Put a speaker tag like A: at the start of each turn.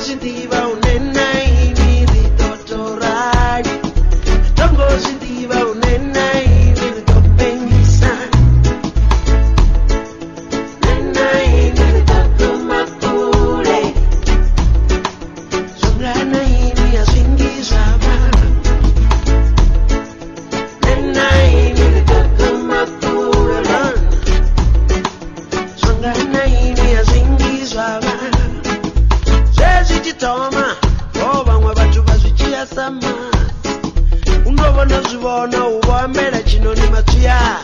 A: Tongozidiva unena ini totorari. Tongozidiva unena ini topengisa. Nena ini totomakule. Songana ini asingizaba. Nena ini totomakule. Songana ini asingizaba. Toma, oba mwe batu bazichia sama. Unobona zibona ubambera chino ni matuya.